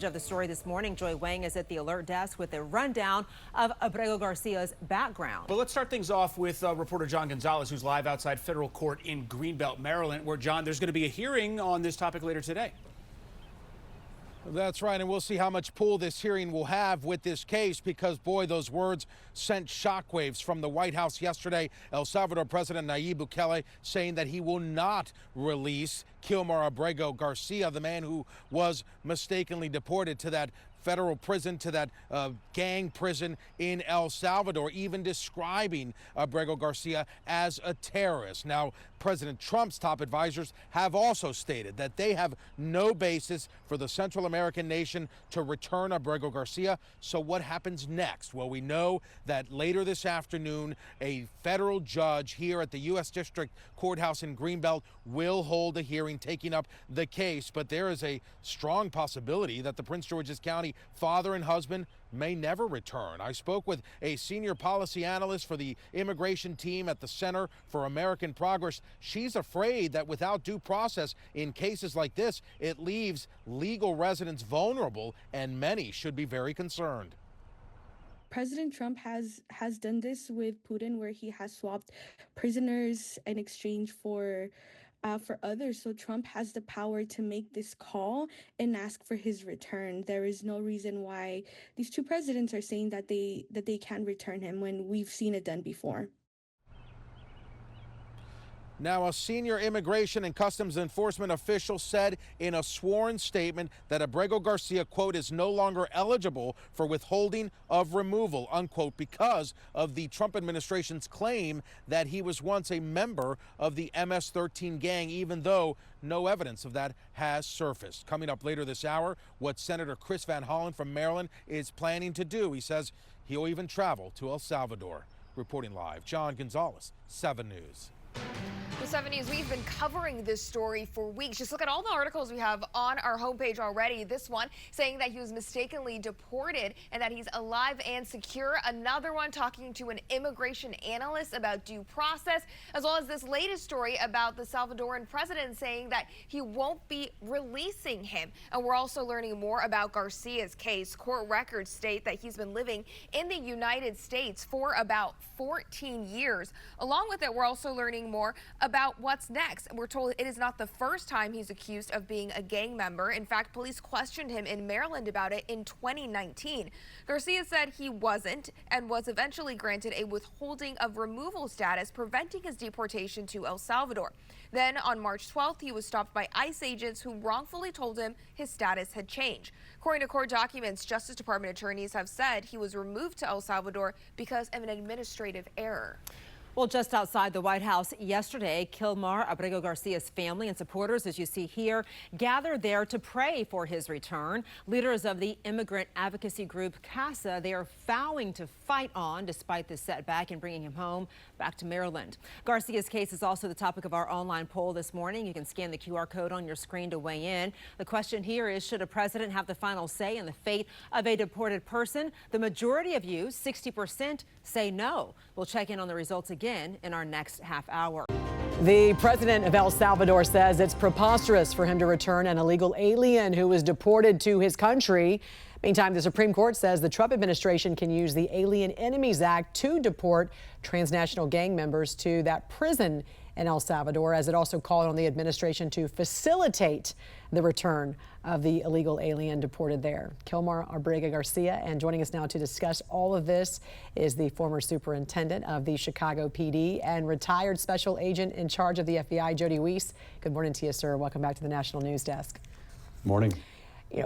Of the story this morning, Joy Wang is at the alert desk with a rundown of Abrego Garcia's background. But let's start things off with reporter John Gonzalez, who's live outside federal court in Greenbelt, Maryland, where, John, there's going to be a hearing on this topic later today. That's right, and we'll see how much pull this hearing will have with this case because, boy, those words sent shockwaves from the White House yesterday. El Salvador President Nayib Bukele saying that he will not release Kilmar Abrego Garcia, the man who was mistakenly deported to that federal prison, to that gang prison in El Salvador, even describing Abrego Garcia as a terrorist. Now, President Trump's top advisors have also stated that they have no basis for the Central American nation to return Abrego Garcia. So what happens next? Well, we know that later this afternoon, a federal judge here at the U.S. District Courthouse in Greenbelt will hold a hearing taking up the case. But there is a strong possibility that the Prince George's County father and husband may never return. I spoke with a senior policy analyst for the immigration team at the Center for American Progress. She's afraid that without due process in cases like this, it leaves legal residents vulnerable, and many should be very concerned. President Trump has done this with Putin, where he has swapped prisoners in exchange for others. So Trump has the power to make this call and ask for his return. There is no reason why these two presidents are saying that they can return him when we've seen it done before. Now, a senior immigration and customs enforcement official said in a sworn statement that Abrego Garcia, quote, is no longer eligible for withholding of removal, unquote, because of the Trump administration's claim that he was once a member of the MS-13 gang, even though no evidence of that has surfaced. Coming up later this hour, what Senator Chris Van Hollen from Maryland is planning to do. He says he'll even travel to El Salvador. Reporting live, John Gonzalez, 7 News. With 7 News, we've been covering this story for weeks. Just look at all the articles we have on our homepage already. This one saying that he was mistakenly deported and that he's alive and secure. Another one talking to an immigration analyst about due process, as well as this latest story about the Salvadoran president saying that he won't be releasing him. And we're also learning more about Garcia's case. Court records state that he's been living in the United States for about 14 years. Along with it, we're also learning more about what's next. We're told it is not the first time he's accused of being a gang member. In fact, police questioned him in Maryland about it in 2019. Garcia said he wasn't and was eventually granted a withholding of removal status, preventing his deportation to El Salvador. Then on March 12th, he was stopped by ICE agents who wrongfully told him his status had changed. According to court documents, Justice Department attorneys have said he was removed to El Salvador because of an administrative error. Well, just outside the White House yesterday, Kilmar Abrego Garcia's family and supporters, as you see here, gathered there to pray for his return. Leaders of the immigrant advocacy group CASA, they are vowing to fight on despite this setback in bringing him home back to Maryland. Garcia's case is also the topic of our online poll this morning. You can scan the QR code on your screen to weigh in. The question here is, should a president have the final say in the fate of a deported person? The majority of you, 60%, say no. We'll check in on the results again in our next half hour. The president of El Salvador says it's preposterous for him to return an illegal alien who was deported to his country. Meantime, the Supreme Court says the Trump administration can use the Alien Enemies Act to deport transnational gang members to that prison in El Salvador, as it also called on the administration to facilitate the return of the illegal alien deported there. Kilmar Abrego Garcia, and joining us now to discuss all of this is the former superintendent of the Chicago PD and retired special agent in charge of the FBI, Jody WICS. Good morning to you, sir. Welcome back to the National News Desk. Morning.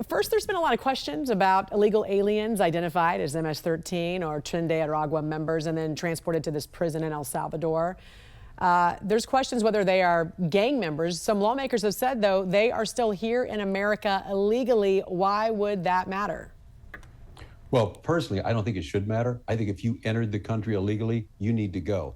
First, there's been a lot of questions about illegal aliens identified as MS-13 or Trinidad Aragua members and then transported to this prison in El Salvador. There's questions whether they are gang members. Some lawmakers have said, though, they are still here in America illegally. Why would that matter? Well, personally, I don't think it should matter. I think if you entered the country illegally, you need to go.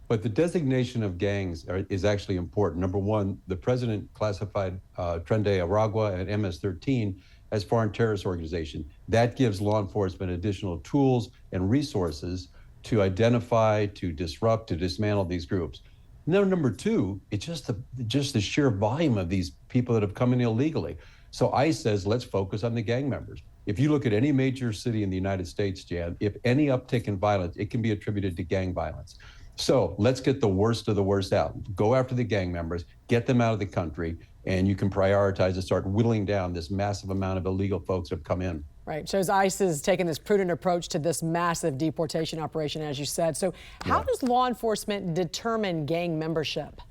But the designation of gangs is actually important. Number one, the president classified Trinidad Aragua and MS-13 as foreign terrorist organization. That gives law enforcement additional tools and resources to identify, to disrupt, to dismantle these groups. Now, number two, it's just the sheer volume of these people that have come in illegally. So ICE says, let's focus on the gang members. If you look at any major city in the United States, Jan, if any uptick in violence, it can be attributed to gang violence. So let's get the worst of the worst out. Go after the gang members, get them out of the country, and you can prioritize and start whittling down this massive amount of illegal folks that have come in. Right. Shows ICE has taken this prudent approach to this massive deportation operation, as you said. So how does law enforcement determine gang membership?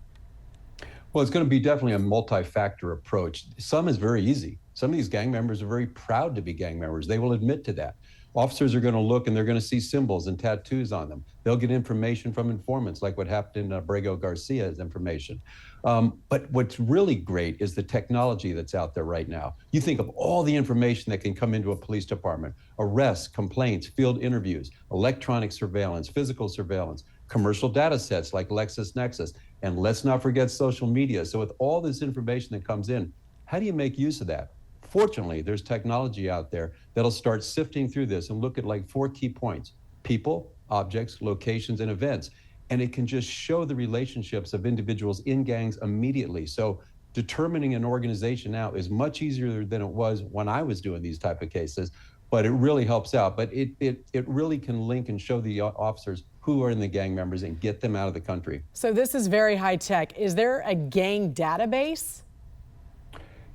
Well, it's going to be definitely a multi-factor approach. Some is very easy. Some of these gang members are very proud to be gang members. They will admit to that. Officers are going to look and they're going to see symbols and tattoos on them. They'll get information from informants, like what happened in Abrego Garcia's information. But what's really great is the technology that's out there right now. You think of all the information that can come into a police department: arrests, complaints, field interviews, electronic surveillance, physical surveillance, commercial data sets like LexisNexis, and let's not forget social media. So with all this information that comes in, how do you make use of that? Fortunately, there's technology out there that'll start sifting through this and look at like 4 key points: people, objects, locations, and events. And it can just show the relationships of individuals in gangs immediately. So determining an organization now is much easier than it was when I was doing these type of cases, but it really helps out. But it really can link and show the officers who are in the gang members and get them out of the country. So this is very high tech. Is there a gang database?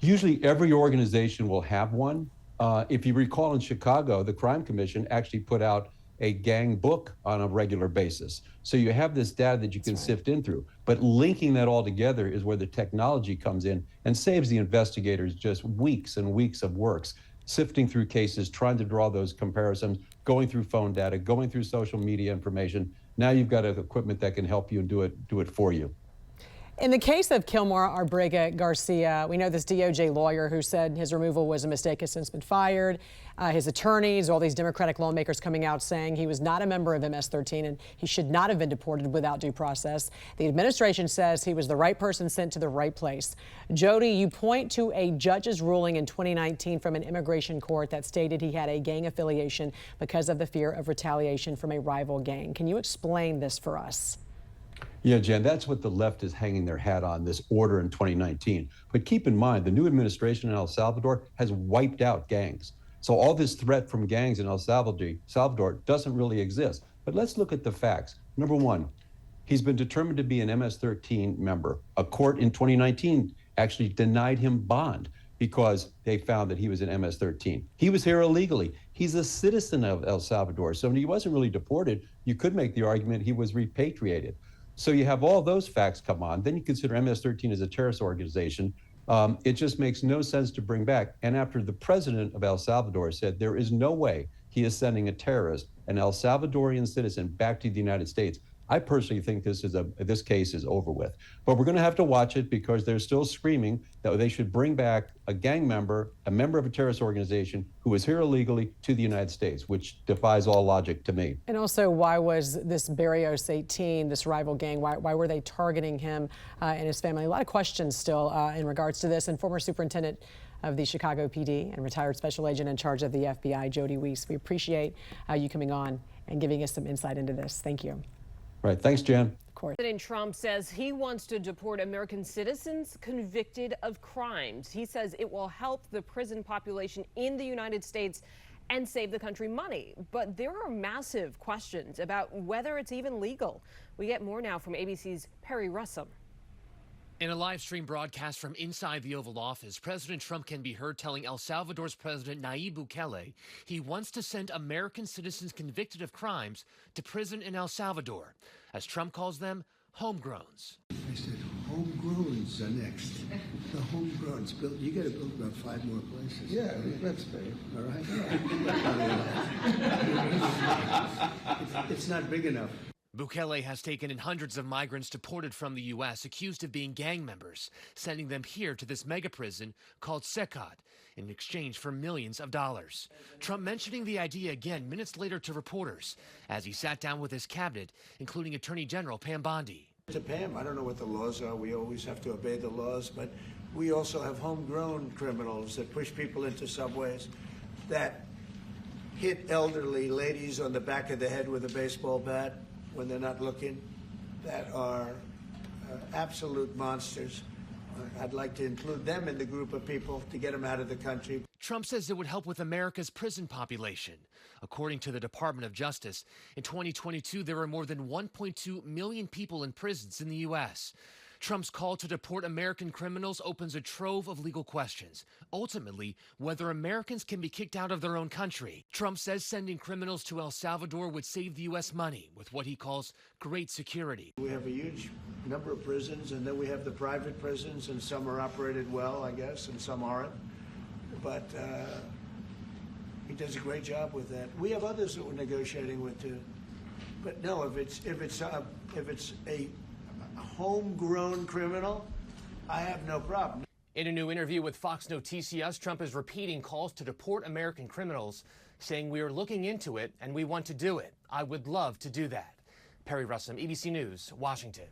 Usually every organization will have one. If you recall, in Chicago, the Crime Commission actually put out a gang book on a regular basis. So you have this data that you can sift in through. But linking that all together is where the technology comes in and saves the investigators just weeks and weeks of works, sifting through cases, trying to draw those comparisons, going through phone data, going through social media information. Now you've got equipment that can help you and do it for you. In the case of Kilmar Abrego Garcia, we know this DOJ lawyer who said his removal was a mistake has since been fired. His attorneys, all these Democratic lawmakers coming out saying he was not a member of MS-13 and he should not have been deported without due process. The administration says he was the right person sent to the right place. Jody, you point to a judge's ruling in 2019 from an immigration court that stated he had a gang affiliation because of the fear of retaliation from a rival gang. Can you explain this for us? Yeah, Jen, that's what the left is hanging their hat on, this order in 2019. But keep in mind, the new administration in El Salvador has wiped out gangs. So all this threat from gangs in El Salvador doesn't really exist. But let's look at the facts. Number one, he's been determined to be an MS-13 member. A court in 2019 actually denied him bond because they found that he was an MS-13. He was here illegally. He's a citizen of El Salvador. So when he wasn't really deported, you could make the argument he was repatriated. So you have all those facts come on. Then you consider MS-13 as a terrorist organization. It just makes no sense to bring back. And after the president of El Salvador said there is no way he is sending a terrorist, an El Salvadorian citizen, back to the United States, I personally think this case is over with. But we're going to have to watch it because they're still screaming that they should bring back a gang member, a member of a terrorist organization who was here illegally to the United States, which defies all logic to me. And also, why was this Barrios 18, this rival gang, why were they targeting him and his family? A lot of questions still in regards to this. And former superintendent of the Chicago PD and retired special agent in charge of the FBI, Jody WICS. We appreciate you coming on and giving us some insight into this. Thank you. Right. Thanks, Jan. Of course. President Trump says he wants to deport American citizens convicted of crimes. He says it will help the prison population in the United States and save the country money. But there are massive questions about whether it's even legal. We get more now from ABC's Perry Russum. In a live stream broadcast from inside the Oval Office, President Trump can be heard telling El Salvador's President Nayib Bukele he wants to send American citizens convicted of crimes to prison in El Salvador, as Trump calls them homegrowns. I said, homegrowns are next. The homegrowns. You got to build about 5 more places. Yeah, that's fair. All right? It's not big enough. Bukele has taken in hundreds of migrants deported from the U.S. accused of being gang members, sending them here to this mega prison called Secad in exchange for millions of dollars. Trump mentioning the idea again minutes later to reporters as he sat down with his cabinet, including Attorney General Pam Bondi. To Pam, I don't know what the laws are. We always have to obey the laws, but we also have homegrown criminals that push people into subways, that hit elderly ladies on the back of the head with a baseball bat when they're not looking, that are absolute monsters I'd like to include them in the group of people to get them out of the country. Trump says it would help with America's prison population. According to the Department of Justice, in 2022, there were more than 1.2 million people in prisons in the U.S. Trump's call to deport American criminals opens a trove of legal questions. Ultimately, whether Americans can be kicked out of their own country. Trump says sending criminals to El Salvador would save the U.S. money with what he calls great security. We have a huge number of prisons, and then we have the private prisons, and some are operated well, I guess, and some aren't. But he does a great job with that. We have others that we're negotiating with too. But no, if it's a homegrown criminal, I have no problem. In a new interview with Fox Noticias, Trump is repeating calls to deport American criminals, saying we are looking into it and we want to do it. I would love to do that. Perry Russum, ABC News, Washington.